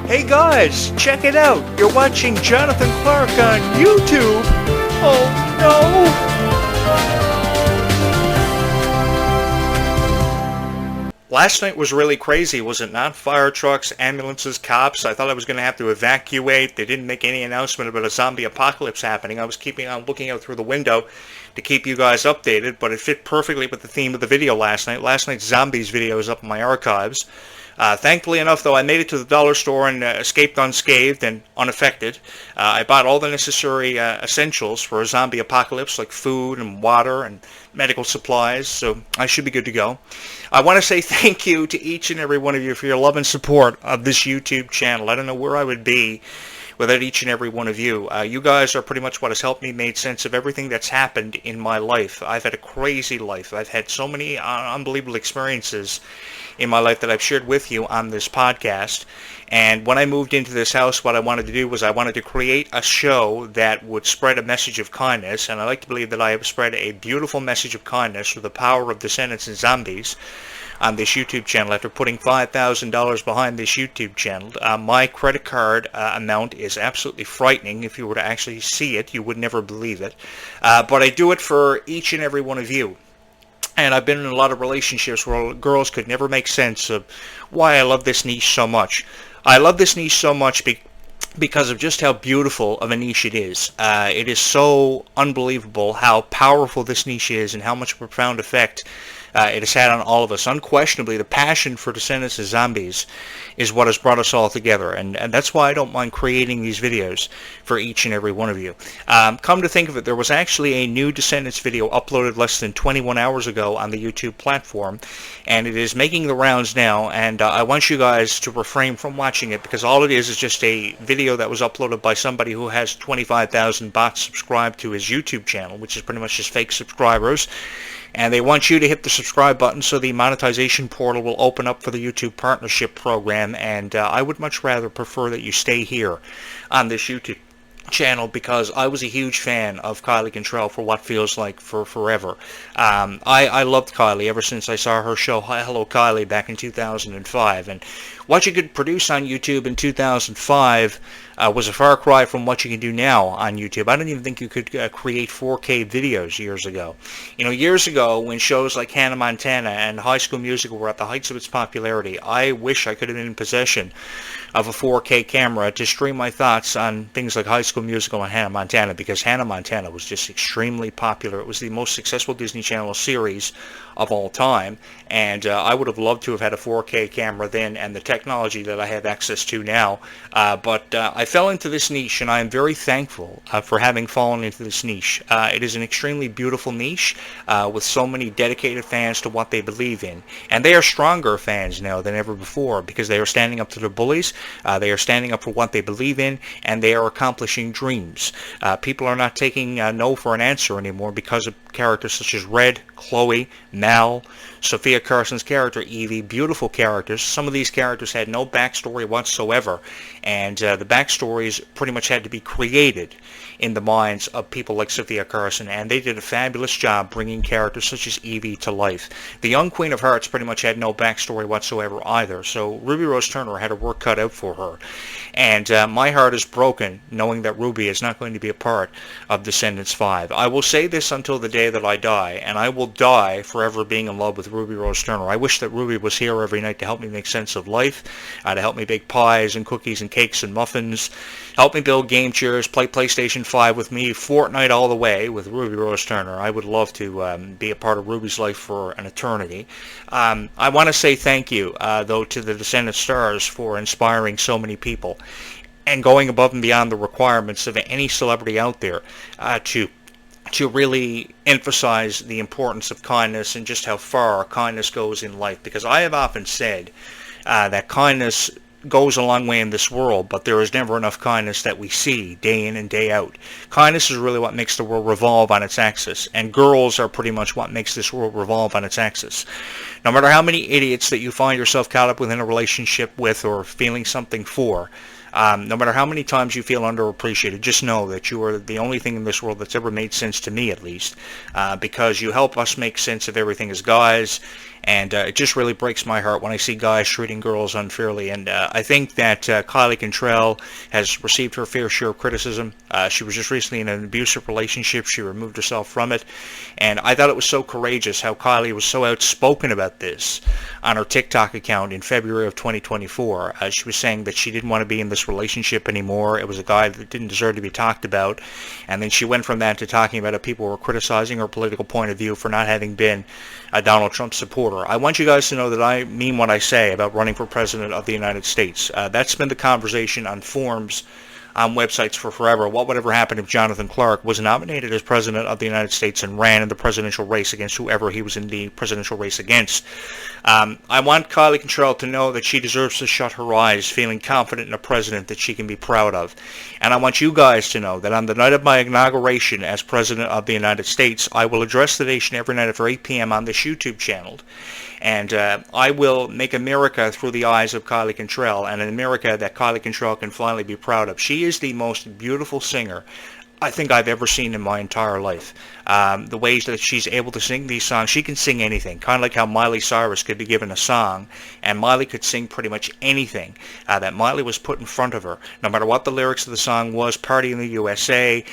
Hey guys, check it out. You're watching Jonathan Clarke on YouTube. Oh no! Last night was really crazy, was it not? Fire trucks, ambulances, cops. I thought I was going to have to evacuate. They didn't make any announcement about a zombie apocalypse happening. I was keeping on looking out through the window to keep you guys updated, but it fit perfectly with the theme of the video last night. Last night's zombies video is up in my archives. Thankfully enough, though, I made it to the dollar store and escaped unscathed and unaffected. I bought all the necessary essentials for a zombie apocalypse, like food and water and medical supplies, so I should be good to go. I want to say thank you to each and every one of you for your love and support of this YouTube channel. I don't know where I would be without each and every one of you. You guys are pretty much what has helped me make sense of everything that's happened in my life. I've had a crazy life. I've had so many unbelievable experiences in my life that I've shared with you on this podcast. And when I moved into this house, what I wanted to do was I wanted to create a show that would spread a message of kindness. And I like to believe that I have spread a beautiful message of kindness through the power of Descendants and Zombies on this YouTube channel. After putting $5,000 behind this YouTube channel, my credit card amount is absolutely frightening. If you were to actually see it, you would never believe it. But I do it for each and every one of you. And I've been in a lot of relationships where girls could never make sense of why I love this niche so much. I love this niche so much because of just how beautiful of a niche it is. It is so unbelievable how powerful this niche is and how much profound effect it has had on all of us. Unquestionably, the passion for Descendants and Zombies is what has brought us all together, and that's why I don't mind creating these videos for each and every one of you. Come to think of it, there was actually a new Descendants video uploaded less than 21 hours ago on the YouTube platform, and it is making the rounds now, and I want you guys to refrain from watching it, because all it is just a video that was uploaded by somebody who has 25,000 bots subscribed to his YouTube channel, which is pretty much just fake subscribers. And they want you to hit the subscribe button so the monetization portal will open up for the YouTube partnership program. And I would much rather prefer that you stay here on this YouTube channel, because I was a huge fan of Kylie Cantrell for what feels like for forever. I loved Kylie ever since I saw her show Hello Kylie back in 2005, and what you could produce on YouTube in 2005 was a far cry from what you can do now on YouTube. I don't even think you could create 4K videos years ago. You know, years ago when shows like Hannah Montana and High School Musical were at the heights of its popularity, I wish I could have been in possession of a 4K camera to stream my thoughts on things like High School Musical and Hannah Montana, because Hannah Montana was just extremely popular. It was the most successful Disney Channel series of all time, and I would have loved to have had a 4K camera then and the technology that I have access to now, but I fell into this niche, and I am very thankful for having fallen into this niche. It is an extremely beautiful niche with so many dedicated fans to what they believe in, and they are stronger fans now than ever before, because they are standing up to their bullies, they are standing up for what they believe in, and they are accomplishing dreams. People are not taking no for an answer anymore because of characters such as Red, Chloe, Mal, Sophia Carson's character Evie, beautiful characters. Some of these characters had no backstory whatsoever, and the backstories pretty much had to be created in the minds of people like Sophia Carson, and they did a fabulous job bringing characters such as Evie to life. The young Queen of Hearts pretty much had no backstory whatsoever either, so Ruby Rose Turner had her work cut out for her. And my heart is broken knowing that Ruby is not going to be a part of Descendants 5. I will say this until the day that I die, and I will die forever being in love with Ruby Rose Turner. I wish that Ruby was here every night to help me make sense of life, to help me bake pies and cookies and cakes and muffins, help me build game chairs, play PlayStation 5 with me, Fortnite all the way with Ruby Rose Turner. I would love to be a part of Ruby's life for an eternity. I want to say thank you, though, to the Descendant stars for inspiring so many people and going above and beyond the requirements of any celebrity out there to really emphasize the importance of kindness and just how far kindness goes in life. Because I have often said that kindness goes a long way in this world, but there is never enough kindness that we see day in and day out. Kindness is really what makes the world revolve on its axis, and girls are pretty much what makes this world revolve on its axis. No matter how many idiots that you find yourself caught up within a relationship with or feeling something for, no matter how many times you feel underappreciated, just know that you are the only thing in this world that's ever made sense to me, at least, because you help us make sense of everything as guys, And it just really breaks my heart when I see guys treating girls unfairly. And I think that Kylie Cantrell has received her fair share of criticism. She was just recently in an abusive relationship. She removed herself from it. And I thought it was so courageous how Kylie was so outspoken about this on her TikTok account in February of 2024. She was saying that she didn't want to be in this relationship anymore. It was a guy that didn't deserve to be talked about. And then she went from that to talking about how people were criticizing her political point of view for not having been a Donald Trump supporter. I want you guys to know that I mean what I say about running for president of the United States. That's been the conversation on forums, on websites for forever. What would ever happen if Jonathan Clarke was nominated as president of the United States and ran in the presidential race against whoever he was in the presidential race against? I want Kylie Cantrell to know that she deserves to shut her eyes, feeling confident in a president that she can be proud of. And I want you guys to know that on the night of my inauguration as president of the United States, I will address the nation every night at 8 p.m. on this YouTube channel. And I will make America through the eyes of Kylie Cantrell, and an America that Kylie Cantrell can finally be proud of. She is the most beautiful singer I think I've ever seen in my entire life. The ways that she's able to sing these songs, she can sing anything. Kind of like how Miley Cyrus could be given a song, and Miley could sing pretty much anything that Miley was put in front of her. No matter what the lyrics of the song was, Party in the USA,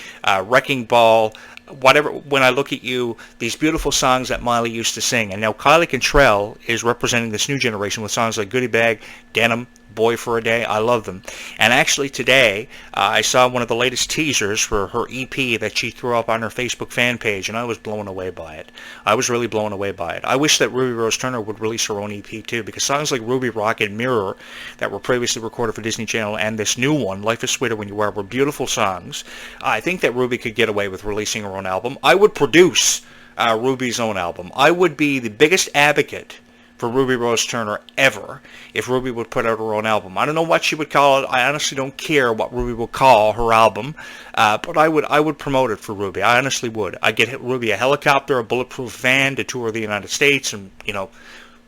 Wrecking Ball, whatever. When I Look at You, these beautiful songs that Miley used to sing. And now Kylie Cantrell is representing this new generation with songs like Goodie Bag, Denim, Boy for a Day. I love them. And actually today, I saw one of the latest teasers for her EP that she threw up on her Facebook fan page, and I was blown away by it. I was really blown away by it. I wish that Ruby Rose Turner would release her own EP too, because songs like Ruby Rock and Mirror that were previously recorded for Disney Channel and this new one, Life is Sweeter When You Are, were beautiful songs. I think that Ruby could get away with releasing her own album. I would produce Ruby's own album. I would be the biggest advocate for Ruby Rose Turner ever if Ruby would put out her own album. I don't know what she would call it. I honestly don't care what Ruby will call her album, but I would promote it for Ruby. I honestly would. I'd get Ruby a helicopter, a bulletproof van to tour the United States and,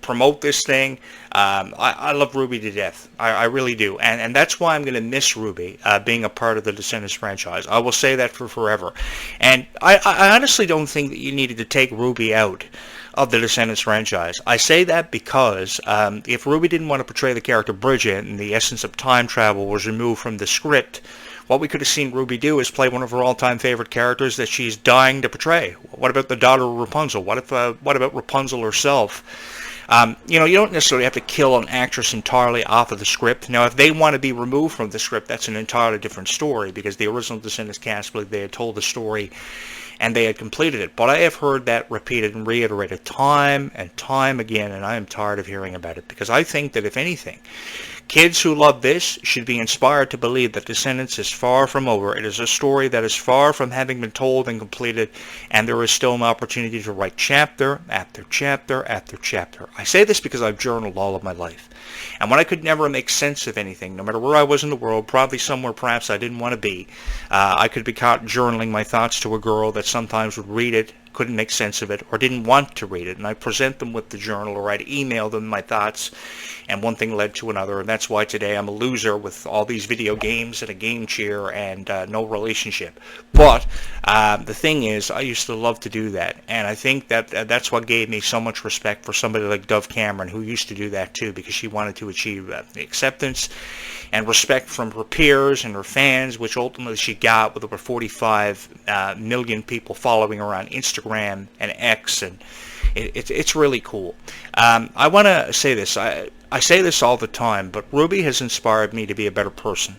promote this thing. I love Ruby to death. I really do. And that's why I'm going to miss Ruby being a part of the Descendants franchise. I will say that for forever. And I honestly don't think that you needed to take Ruby out of the Descendants franchise. I say that because if Ruby didn't want to portray the character Bridget and the essence of time travel was removed from the script, what we could have seen Ruby do is play one of her all-time favorite characters that she's dying to portray. What about the daughter of Rapunzel? What about Rapunzel herself? You don't necessarily have to kill an actress entirely off of the script. Now, if they want to be removed from the script, that's an entirely different story, because the original Descendants cast believed they had told the story and they had completed it. But I have heard that repeated and reiterated time and time again, and I am tired of hearing about it, because I think that, if anything, kids who love this should be inspired to believe that Descendants is far from over. It is a story that is far from having been told and completed, and there is still an opportunity to write chapter after chapter after chapter. I say this because I've journaled all of my life. And when I could never make sense of anything, no matter where I was in the world, probably somewhere perhaps I didn't want to be, I could be caught journaling my thoughts to a girl that sometimes would read it, couldn't make sense of it, or didn't want to read it, and I'd present them with the journal, or I'd email them my thoughts, and one thing led to another, and that's why today I'm a loser with all these video games and a game chair and no relationship. But the thing is, I used to love to do that, and I think that that's what gave me so much respect for somebody like Dove Cameron, who used to do that too, because she wanted to achieve acceptance and respect from her peers and her fans, which ultimately she got with over 45 million people following her on Instagram and X, and it's really cool. I want to say this. I say this all the time, but Ruby has inspired me to be a better person.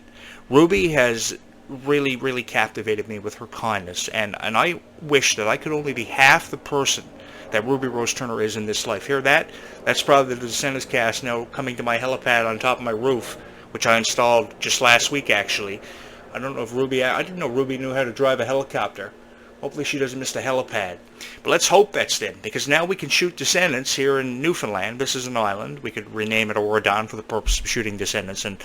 Ruby has really, really captivated me with her kindness, and I wish that I could only be half the person that Ruby Rose Turner is in this life. Hear that? That's probably the Descendants cast now coming to my helipad on top of my roof, which I installed just last week, actually. I don't know if I didn't know Ruby knew how to drive a helicopter. Hopefully she doesn't miss the helipad. But let's hope that's them, because now we can shoot Descendants here in Newfoundland. This is an island. We could rename it Oradon for the purpose of shooting Descendants. And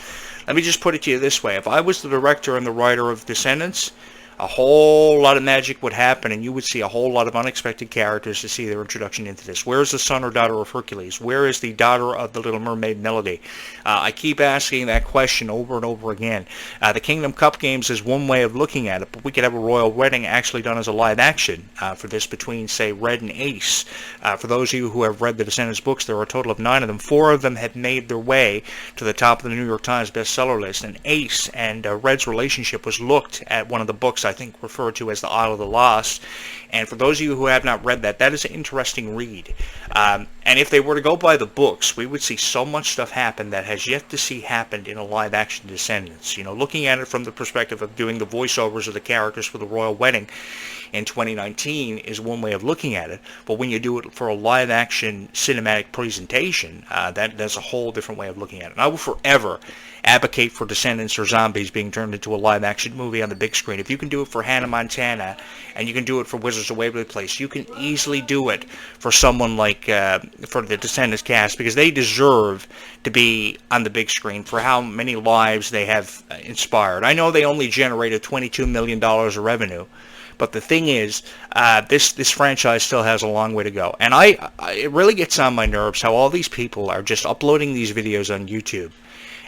let me just put it to you this way. If I was the director and the writer of Descendants, a whole lot of magic would happen, and you would see a whole lot of unexpected characters to see their introduction into this. Where is the son or daughter of Hercules? Where is the daughter of the Little Mermaid Melody? I keep asking that question over and over again. The Kingdom Cup games is one way of looking at it, but we could have a royal wedding actually done as a live action for this between, say, Red and Ace. For those of you who have read the Descendants books, there are a total of 9 of them. 4 of them have made their way to the top of the New York Times bestseller list, and Ace and Red's relationship was looked at one of the books I think referred to as the Isle of the Lost. And for those of you who have not read that, that is an interesting read. And if they were to go by the books, we would see so much stuff happen that has yet to see happened in a live-action Descendants. You know, looking at it from the perspective of doing the voiceovers of the characters for the royal wedding in 2019 is one way of looking at it. But when you do it for a live-action cinematic presentation, that's a whole different way of looking at it. And I will forever advocate for Descendants or Zombies being turned into a live-action movie on the big screen. If you can do it for Hannah Montana and you can do it for Wizards of Waverly Place, you can easily do it for someone like for the Descendants cast, because they deserve to be on the big screen for how many lives they have inspired. I know they only generated $22 million of revenue, but the thing is, this franchise still has a long way to go. And it really gets on my nerves how all these people are just uploading these videos on YouTube.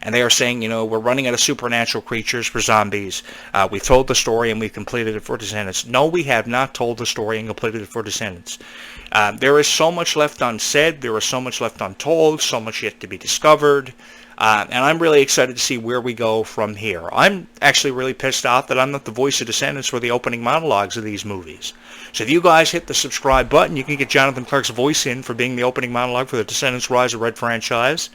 And they are saying, you know, we're running out of supernatural creatures for Zombies. We've told the story and we've completed it for Descendants. No, we have not told the story and completed it for Descendants. There is so much left unsaid. There is so much left untold. So much yet to be discovered. And I'm really excited to see where we go from here. I'm actually really pissed off that I'm not the voice of Descendants for the opening monologues of these movies. So if you guys hit the subscribe button, you can get Jonathan Clarke's voice in for being the opening monologue for the Descendants Rise of Red franchise.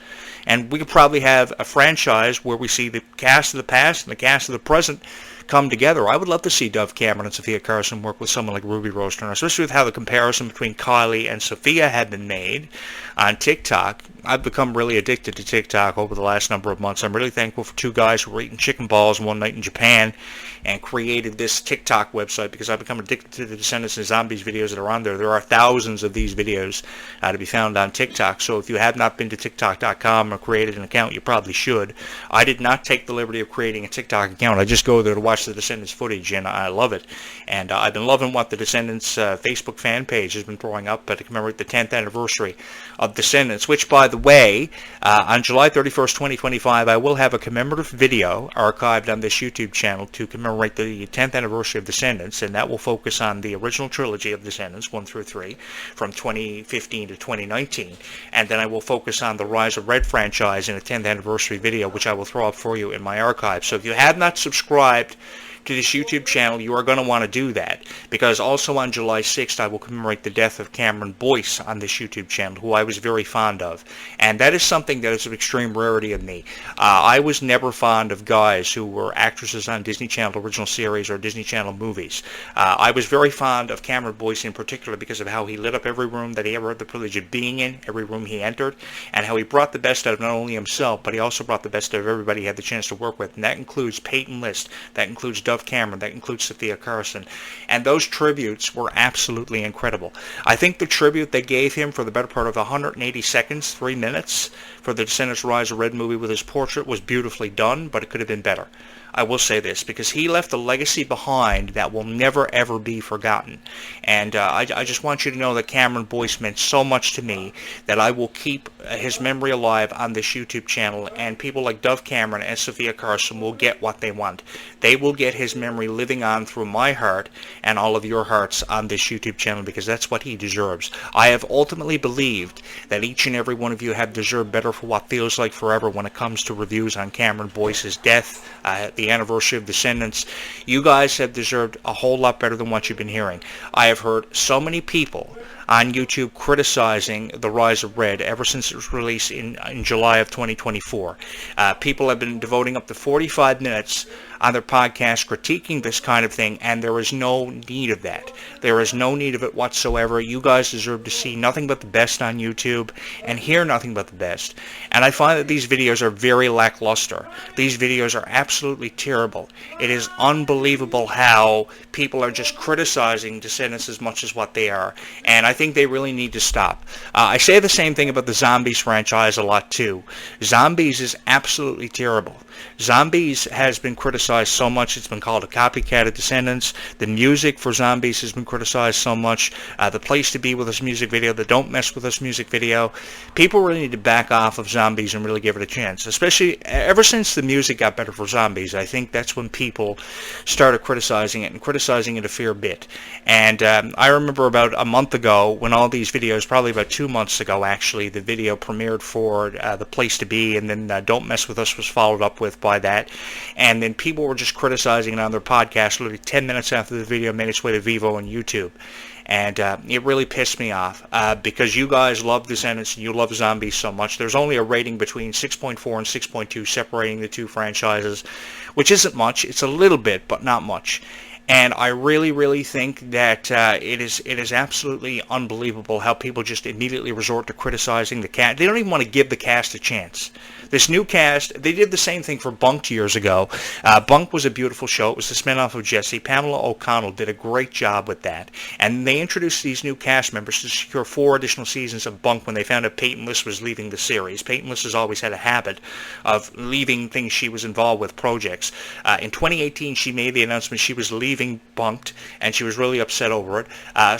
And we could probably have a franchise where we see the cast of the past and the cast of the present come together. I would love to see Dove Cameron and Sophia Carson work with someone like Ruby Rose Turner, especially with how the comparison between Kylie and Sophia had been made on TikTok. I've become really addicted to TikTok over the last number of months. I'm really thankful for 2 guys who were eating chicken balls one night in Japan and created this TikTok website, because I've become addicted to the Descendants and Zombies videos that are on there. There are thousands of these videos to be found on TikTok. So if you have not been to TikTok.com or created an account, you probably should. I did not take the liberty of creating a TikTok account. I just go there to watch the Descendants footage, and I love it. And I've been loving what the Descendants Facebook fan page has been throwing up to commemorate the 10th anniversary of Descendants, which, by the way, on July 31st, 2025, I will have a commemorative video archived on this YouTube channel to commemorate the 10th anniversary of Descendants, and that will focus on the original trilogy of Descendants, 1 through 3, from 2015 to 2019. And then I will focus on the Rise of Red franchise in a 10th anniversary video, which I will throw up for you in my archive. So if you have not subscribed to this YouTube channel, you are going to want to do that, because also on July 6th I will commemorate the death of Cameron Boyce on this YouTube channel, who I was very fond of, and that is something that is of extreme rarity of me. I was never fond of guys who were actresses on Disney Channel original series or Disney Channel movies. I was very fond of Cameron Boyce in particular because of how he lit up every room that he ever had the privilege of being in, every room he entered, and how he brought the best out of not only himself, but he also brought the best out of everybody he had the chance to work with, and that includes Peyton List, that includes Dove Cameron, that includes Sophia Carson, and those tributes were absolutely incredible. I think the tribute they gave him for the better part of 180 seconds, 3 minutes, for the Descendants Rise of Red movie with his portrait was beautifully done, but it could have been better. I will say this, because he left a legacy behind that will never ever be forgotten. And I just want you to know that Cameron Boyce meant so much to me that I will keep his memory alive on this YouTube channel, and people like Dove Cameron and Sophia Carson will get what they want. They will get his memory living on through my heart and all of your hearts on this YouTube channel, because that's what he deserves. I have ultimately believed that each and every one of you have deserved better for what feels like forever when it comes to reviews on Cameron Boyce's death, the anniversary of Descendants. You guys have deserved a whole lot better than what you've been hearing. I have heard so many people on YouTube criticizing The Rise of Red ever since it was released in July of 2024. People have been devoting up to 45 minutes on their podcast critiquing this kind of thing, and there is no need of that. There is no need of it whatsoever. You guys deserve to see nothing but the best on YouTube and hear nothing but the best. And I find that these videos are very lackluster. These videos are absolutely terrible. It is unbelievable how people are just criticizing Descendants as much as what they are. And I think think they really need to stop. I say the same thing about the Zombies franchise a lot too. Zombies is absolutely terrible. Zombies has been criticized so much. It's been called a copycat of Descendants. The music for Zombies has been criticized so much. The Place to Be With Us music video, the Don't Mess With Us music video. People really need to back off of Zombies and really give it a chance. Especially ever since the music got better for Zombies. I think that's when people started criticizing it and criticizing it a fair bit. And I remember about a month ago when all these videos, probably about 2 months ago actually, the video premiered for The Place to Be, and then Don't Mess With Us was followed up with by that, and then people were just criticizing it on their podcast literally 10 minutes after the video made its way to Vivo and YouTube. And it really pissed me off because you guys love Descendants and you love Zombies so much. There's only a rating between 6.4 and 6.2 separating the two franchises, which isn't much. It's a little bit, but not much. And I really, really think that it is absolutely unbelievable how people just immediately resort to criticizing the cast. They don't even want to give the cast a chance. This new cast, they did the same thing for Bunked years ago. Bunked was a beautiful show. It was the spinoff of Jesse. Pamela O'Connell did a great job with that. And they introduced these new cast members to secure 4 additional seasons of Bunked when they found out Peyton List was leaving the series. Peyton List has always had a habit of leaving things she was involved with, projects. In 2018, she made the announcement she was leaving Bunked, and she was really upset over it.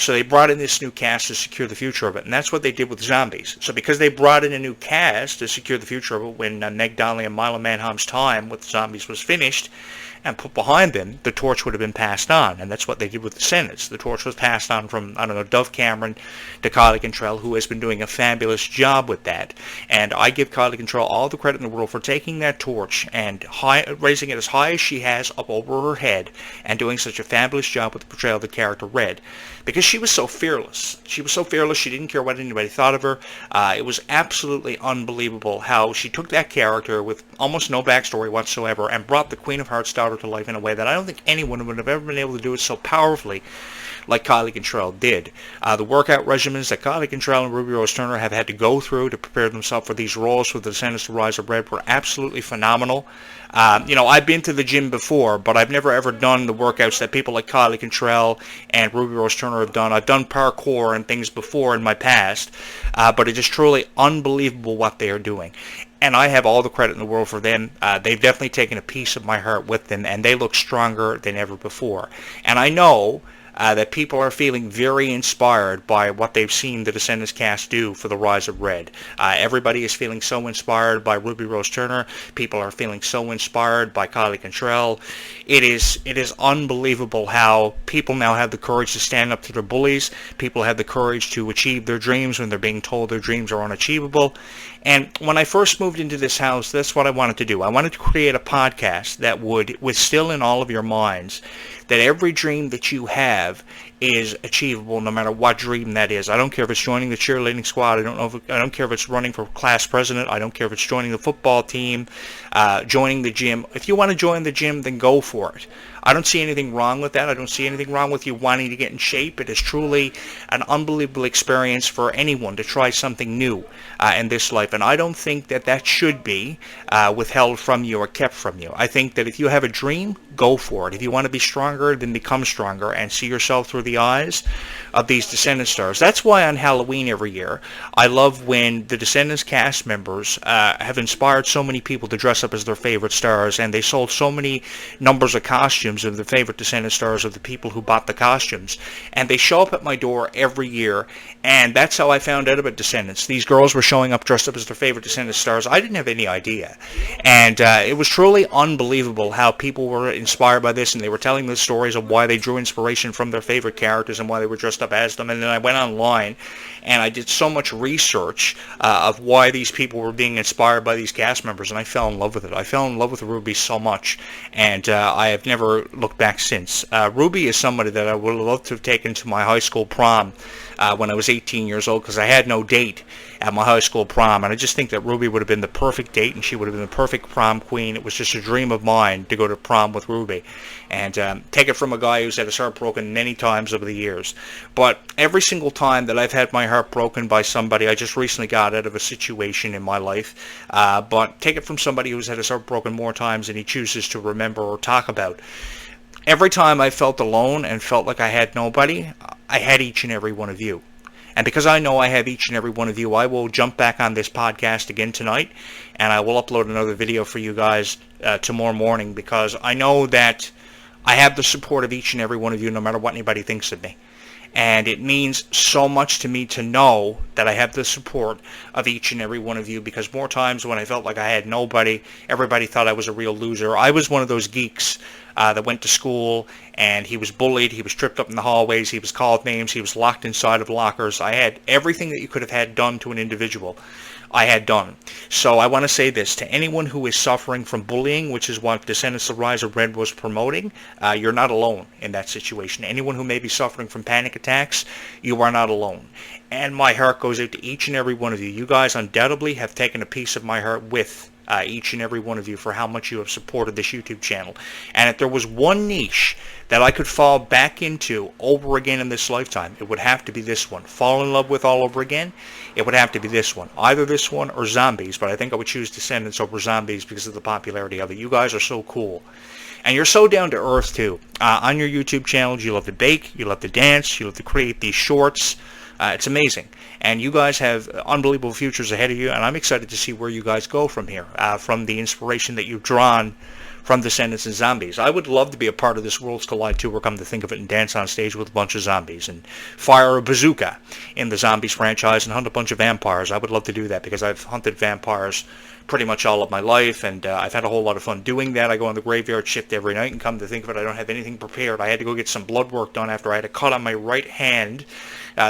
So they brought in this new cast to secure the future of it, and that's what they did with Zombies. So because they brought in a new cast to secure the future of it, when Meg Donnelly and Milo Manheim's time with Zombies was finished and put behind them, the torch would have been passed on, and that's what they did with Descendants. The torch was passed on from, I don't know, Dove Cameron to Kylie Cantrell, who has been doing a fabulous job with that. And I give Kylie Cantrell all the credit in the world for taking that torch and raising it as high as she has up over her head and doing such a fabulous job with the portrayal of the character Red. Because she was so fearless. She was so fearless, she didn't care what anybody thought of her. It was absolutely unbelievable how she took that character with almost no backstory whatsoever and brought the Queen of Hearts daughter to life in a way that I don't think anyone would have ever been able to do it so powerfully like Kylie Cantrell did. The workout regimens that Kylie Cantrell and Ruby Rose Turner have had to go through to prepare themselves for these roles for the Descendants to Rise of Red were absolutely phenomenal. I've been to the gym before, but I've never ever done the workouts that people like Kylie Cantrell and Ruby Rose Turner have done. I've done parkour and things before in my past, but it is truly unbelievable what they are doing. And I have all the credit in the world for them. They've definitely taken a piece of my heart with them, and they look stronger than ever before. And I know that people are feeling very inspired by what they've seen the Descendants cast do for the Rise of Red. Everybody is feeling so inspired by Ruby Rose Turner. People are feeling so inspired by Kylie Cantrell. It is unbelievable how people now have the courage to stand up to their bullies. People have the courage to achieve their dreams when they're being told their dreams are unachievable. And when I first moved into this house, that's what I wanted to do. I wanted to create a podcast that would instill in all of your minds that every dream that you have is achievable no matter what dream that is. I don't care if it's joining the cheerleading squad. I don't care if it's running for class president. I don't care if it's joining the football team, joining the gym. If you want to join the gym, then go for it. I don't see anything wrong with that. I don't see anything wrong with you wanting to get in shape. It is truly an unbelievable experience for anyone to try something new in this life. And I don't think that that should be withheld from you or kept from you. I think that if you have a dream, go for it. If you want to be stronger, then become stronger and see yourself through the eyes of these Descendants stars. That's why on Halloween every year, I love when the Descendants cast members have inspired so many people to dress up as their favorite stars, and they sold so many numbers of costumes of the favorite Descendants stars of the people who bought the costumes. And they show up at my door every year, and that's how I found out about Descendants. These girls were showing up dressed up as their favorite Descendants stars. I didn't have any idea. And it was truly unbelievable how people were inspired by this, and they were telling the stories of why they drew inspiration from their favorite characters and why they were dressed up as them. And then I went online and I did so much research of why these people were being inspired by these cast members, and I fell in love with it. I fell in love with Ruby so much, and I have never looked back since. Ruby is somebody that I would love to have taken to my high school prom when I was 18 years old, because I had no date at my high school prom, and I just think that Ruby would have been the perfect date, and she would have been the perfect prom queen. It was just a dream of mine to go to prom with Ruby, and take it from a guy who's had his heart broken many times over the years. But every single time that I've had my heart broken by somebody, I just recently got out of a situation in my life, but take it from somebody who's had his heart broken more times than he chooses to remember or talk about. Every time I felt alone and felt like I had nobody, I had each and every one of you. And because I know I have each and every one of you, I will jump back on this podcast again tonight, and I will upload another video for you guys tomorrow morning, because I know that I have the support of each and every one of you, no matter what anybody thinks of me. And it means so much to me to know that I have the support of each and every one of you, because more times when I felt like I had nobody, everybody thought I was a real loser. I was one of those geeks that went to school, and he was bullied, he was tripped up in the hallways, he was called names, he was locked inside of lockers. I had everything that you could have had done to an individual. I had done. So I want to say this to anyone who is suffering from bullying, which is what Descendants: The Rise of Red was promoting. You're not alone in that situation. Anyone who may be suffering from panic attacks, you are not alone. And my heart goes out to each and every one of you. You guys undoubtedly have taken a piece of my heart with each and every one of you for how much you have supported this YouTube channel. And if there was one niche that I could fall back into over again in this lifetime, it would have to be this one. Fall in love with all over again, it would have to be this one. Either this one or zombies, but I think I would choose Descendants over zombies because of the popularity of it. You guys are so cool. And you're so down to earth too. On your YouTube channels, you love to bake, you love to dance, you love to create these shorts. It's amazing. And you guys have unbelievable futures ahead of you, and I'm excited to see where you guys go from here, from the inspiration that you've drawn from Descendants and Zombies. I would love to be a part of this Worlds Collide tour, come to think of it, and dance on stage with a bunch of zombies and fire a bazooka in the Zombies franchise and hunt a bunch of vampires. I would love to do that because I've hunted vampires pretty much all of my life, and I've had a whole lot of fun doing that. I go on the graveyard shift every night, and come to think of it, I don't have anything prepared. I had to go get some blood work done after I had a cut on my right hand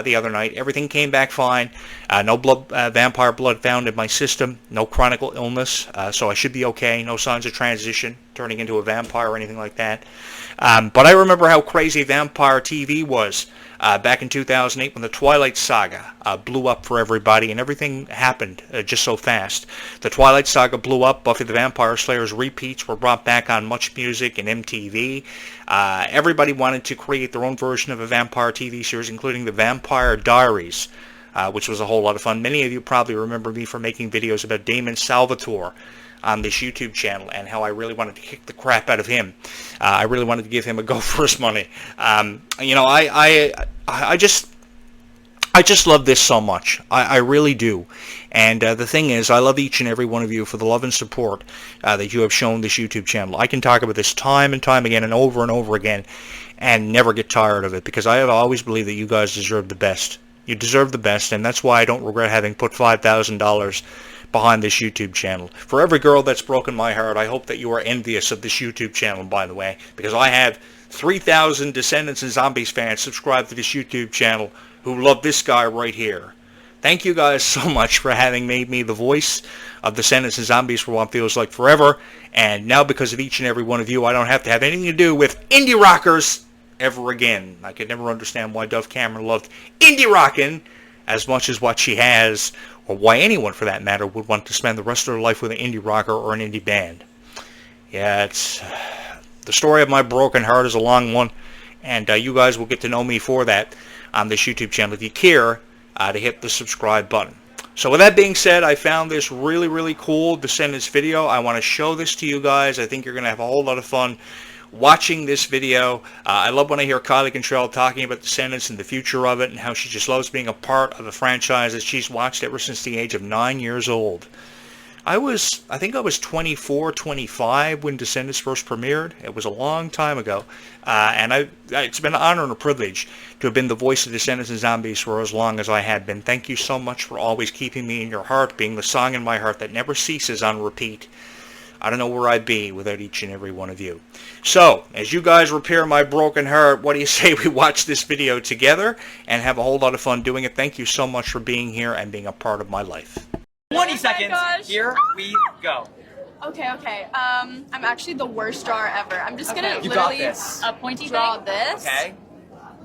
the other night. Everything came back fine. No vampire blood found in my system. No chronic illness, so I should be okay. No signs of transition, turning into a vampire or anything like that. But I remember how crazy vampire TV was back in 2008 when the Twilight Saga blew up for everybody, and everything happened just so fast. The Twilight Saga blew up. Buffy the Vampire Slayer's repeats were brought back on Much Music and MTV. Everybody wanted to create their own version of a vampire TV series, including the Vampire Diaries, which was a whole lot of fun. Many of you probably remember me from making videos about Damon Salvatore on this YouTube channel, and how I really wanted to kick the crap out of him. I really wanted to give him a go for his money. You know, I just love this so much. I really do. And the thing is, I love each and every one of you for the love and support that you have shown this YouTube channel. I can talk about this time and time again and over again and never get tired of it, because I have always believed that you guys deserve the best. You deserve the best, and that's why I don't regret having put $5,000 behind this YouTube channel. For every girl that's broken my heart, I hope that you are envious of this YouTube channel, by the way, because I have 3,000 Descendants and Zombies fans subscribed to this YouTube channel who love this guy right here. Thank you guys so much for having made me the voice of Descendants and Zombies for what feels like forever, and now because of each and every one of you, I don't have to have anything to do with indie rockers ever again. I could never understand why Dove Cameron loved indie rockin' as much as what she has, or why anyone for that matter would want to spend the rest of their life with an indie rocker or an indie band. Yeah, it's the story of my broken heart is a long one, and you guys will get to know me for that on this YouTube channel if you care to hit the subscribe button. So with that being said, I found this really cool Descendants video. I want to show this to you guys. I think you're going to have a whole lot of fun watching this video. I love when I hear Kylie Cantrell talking about Descendants and the future of it, and how she just loves being a part of a franchise that she's watched ever since the age of 9 years old. I think I was 24, 25 when Descendants first premiered. It was a long time ago, and it's been an honor and a privilege to have been the voice of Descendants and Zombies for as long as I had been. Thank you so much for always keeping me in your heart, being the song in my heart that never ceases on repeat. I don't know where I'd be without each and every one of you. So, as you guys repair my broken heart, what do you say we watch this video together and have a whole lot of fun doing it? Thank you so much for being here and being a part of my life. 20 seconds. Here we go. Okay. I'm actually the worst drawer ever. I'm just gonna You got literally this. a pointy draw this. Okay.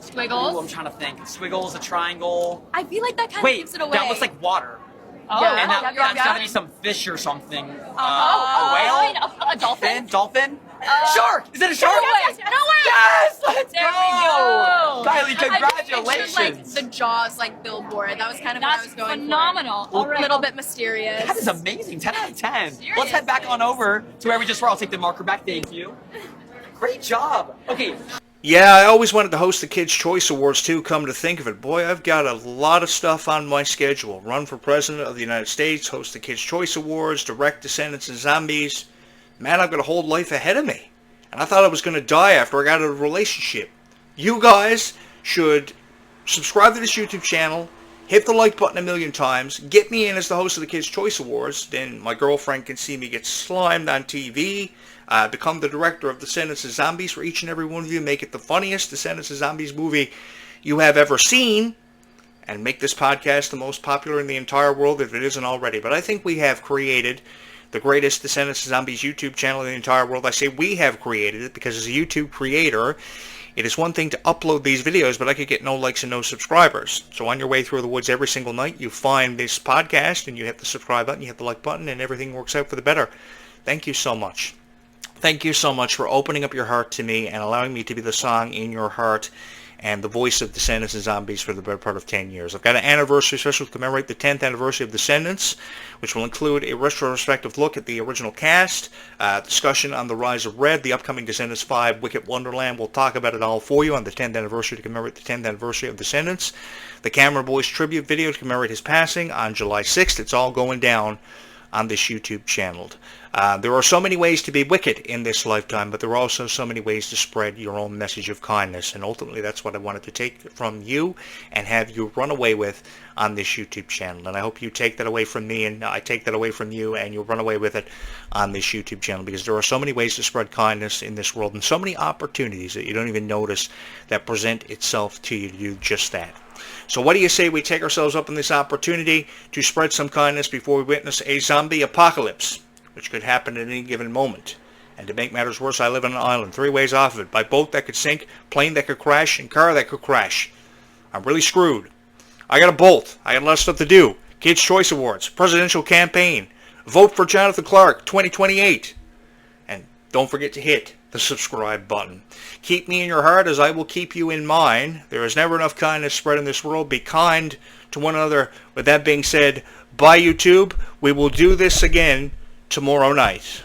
Squiggles. Ooh, I'm trying to think. Squiggles, a triangle. I feel like that kind of Wait, gives it away. that looks like water. Oh, And that, yeah. that's gotta be some fish or something. Oh, a whale? a dolphin? Dolphin? Shark! Is it a shark? No way! Yes! Let's There go! we go! Kylie, I just congratulations! pictured, like, the Jaws, like, billboard. That was kind of what I was going phenomenal. for. A little bit mysterious. That is amazing. 10 out of 10. Seriously. Let's head back on over to where we just were. I'll take the marker back. Thank you. Great job. Okay. Yeah, I always wanted to host the Kids' Choice Awards too, come to think of it. Boy, I've got a lot of stuff on my schedule. Run for President of the United States, host the Kids' Choice Awards, direct Descendants and Zombies. Man, I've got a whole life ahead of me. And I thought I was going to die after I got out of a relationship. You guys should subscribe to this YouTube channel, hit the like button a million times, get me in as the host of the Kids' Choice Awards, then my girlfriend can see me get slimed on TV, become the director of Descendants and Zombies for each and every one of you, make it the funniest Descendants and Zombies movie you have ever seen, and make this podcast the most popular in the entire world if it isn't already. But I think we have created the greatest Descendants and Zombies YouTube channel in the entire world. I say we have created it because as a YouTube creator, it is one thing to upload these videos, but I could get no likes and no subscribers. So on your way through the woods every single night, you find this podcast, and you hit the subscribe button, you hit the like button, and everything works out for the better. Thank you so much. Thank you so much for opening up your heart to me and allowing me to be the song in your heart and the voice of Descendants and Zombies for the better part of 10 years. I've got an anniversary special to commemorate the 10th anniversary of Descendants, which will include a retrospective look at the original cast, discussion on the rise of Red, the upcoming Descendants 5, Wicked Wonderland. We'll talk about it all for you on the 10th anniversary to commemorate the 10th anniversary of Descendants. The Camera Boys tribute video to commemorate his passing on July 6th. It's all going down on this YouTube channel. There are so many ways to be wicked in this lifetime, but there are also so many ways to spread your own message of kindness, and ultimately that's what I wanted to take from you and have you run away with on this YouTube channel. And I hope you take that away from me, and I take that away from you, and you'll run away with it on this YouTube channel, because there are so many ways to spread kindness in this world and so many opportunities that you don't even notice that present itself to you to do just that. So what do you say we take ourselves up on this opportunity to spread some kindness before we witness a zombie apocalypse, which could happen at any given moment? And to make matters worse, I live on an island 3 ways off of it. By boat that could sink, plane that could crash, and car that could crash. I'm really screwed. I got a bolt. I got a lot of stuff to do. Kids' Choice Awards, presidential campaign, vote for Jonathan Clarke 2028. And don't forget to hit the subscribe button. Keep me in your heart as I will keep you in mine. There is never enough kindness spread in this world. Be kind to one another. With that being said, bye YouTube. We will do this again tomorrow night.